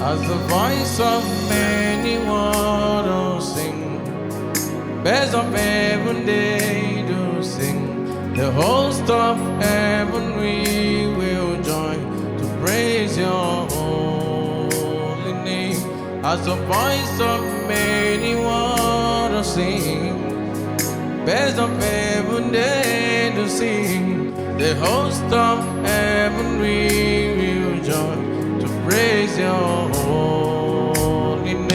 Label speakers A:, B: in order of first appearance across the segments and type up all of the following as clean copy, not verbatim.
A: As the voice of many waters sing, birds of heaven they do sing. The host of heaven we will join to praise your holy name. As the voice of many waters sing, birds of heaven they do sing. The host of heaven we will join to praise your holy name.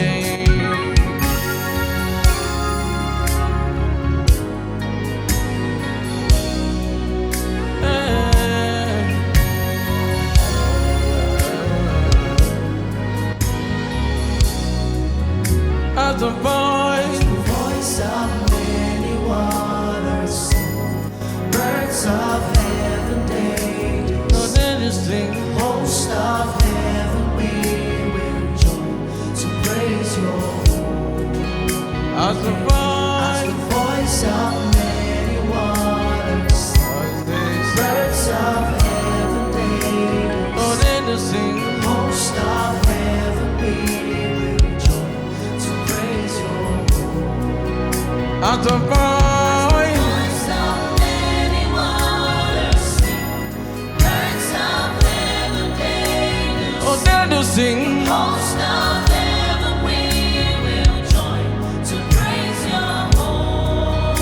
A: As the voice
B: of many waters, birds of heaven they do
A: sing.
B: Host of heaven we will join to praise your holy.
A: As the
B: voice of many waters, birds of heaven they do
A: sing.
B: Host of heaven we will join to praise your holy.
A: As the
B: voice of many waters, birds of heaven they do
A: sing.
B: Host of heaven we will join to praise your holy.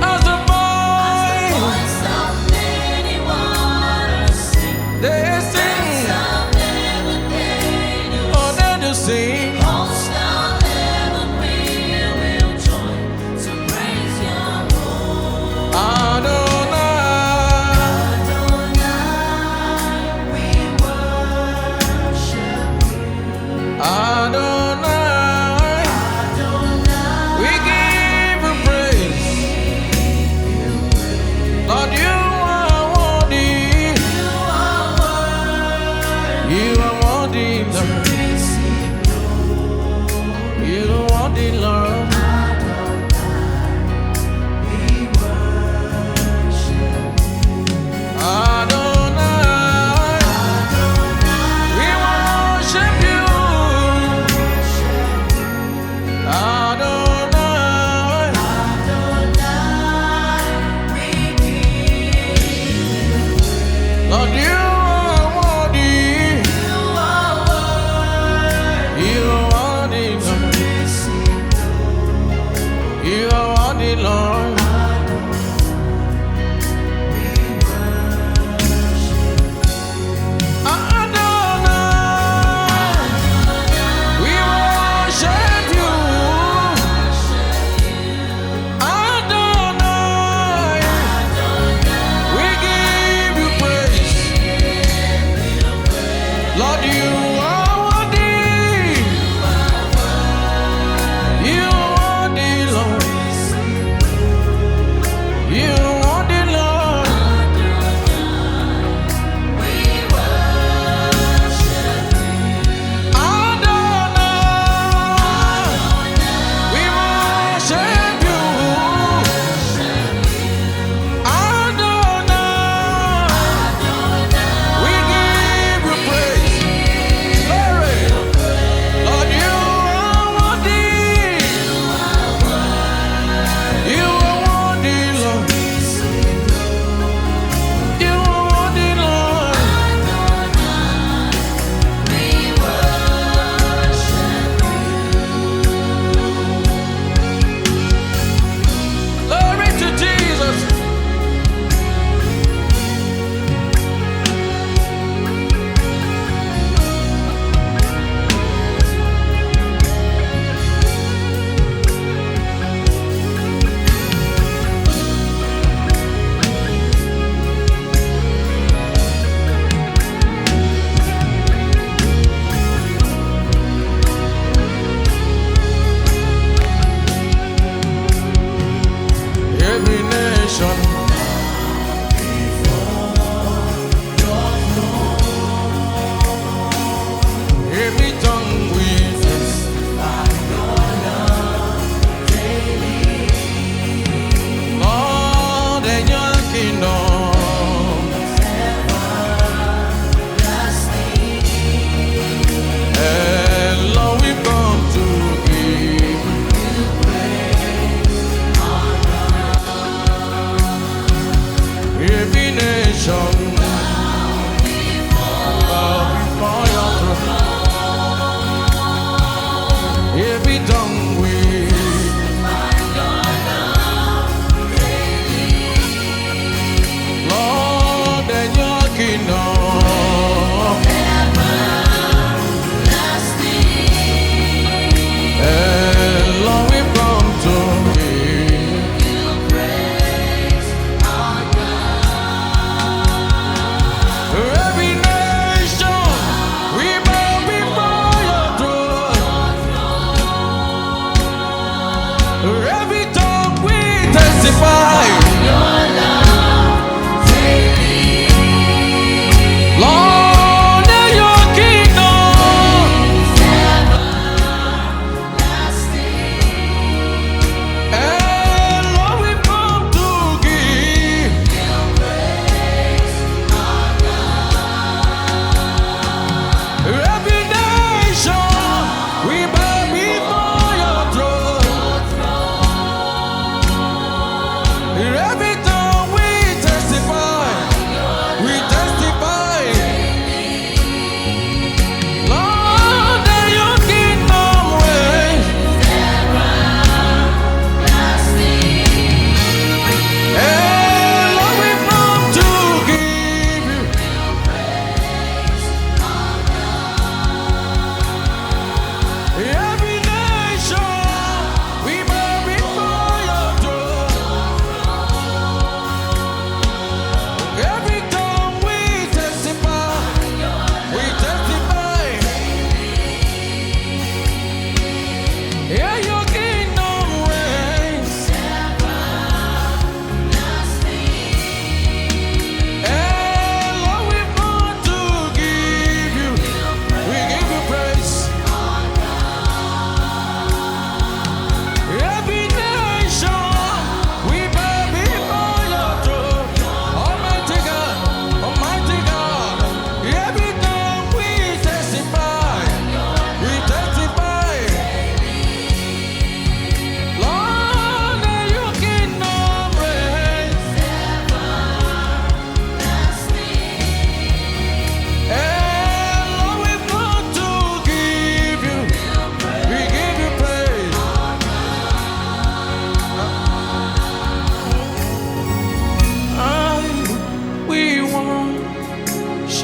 A: As the
B: voice of many waters sing,
A: they sing.
B: Birds of heaven
A: they do sing.
B: Host of heaven we will join to praise your holy.
A: Adonai,
B: Adonai, we worship you.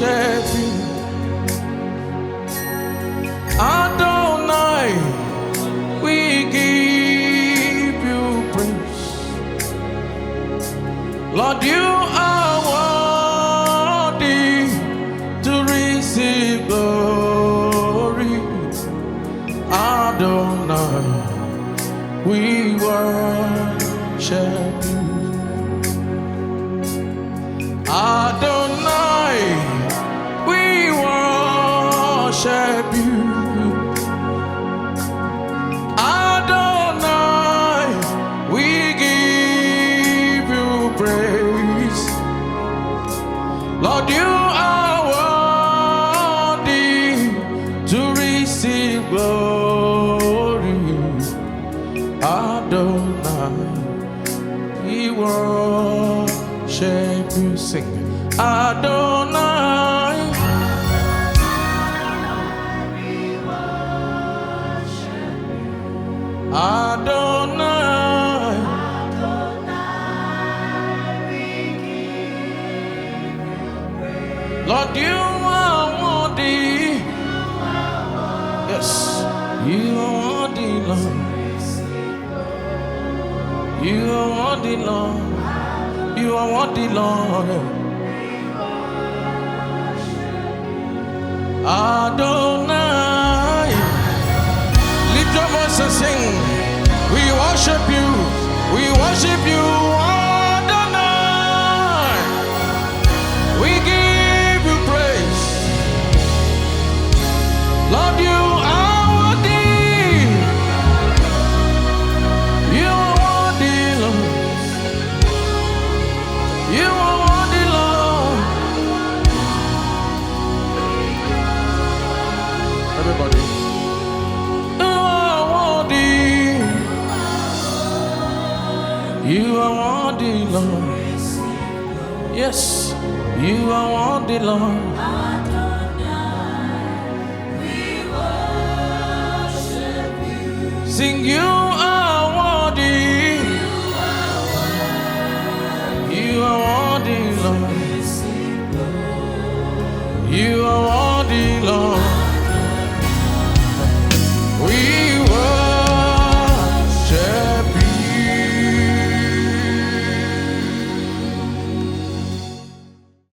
A: worship you. Adonai, we give you praise. Lord, you are worthy to receive glory. Adonai, we worship you. Adonai, we worship you. Adonai, we give you praise. Lord, you are worthy to receive glory. Adonai, we worship you. Sing Adonai, Adonai, Lord, you are worthy. Yes, you are worthy, Lord. You are worthy, Lord. You are worthy, Lord. Adonai, lift your voice and sing. We worship you. We worship you, Adonai. We give you praise. Lord, you are worthy. You are worthy, Lord. You are worthy, Lord. Everybody. You are worthy. You are worthy, Lord. Yes, you are worthy, Lord. Sing, you are worthy. You are worthy, Lord. You are worthy.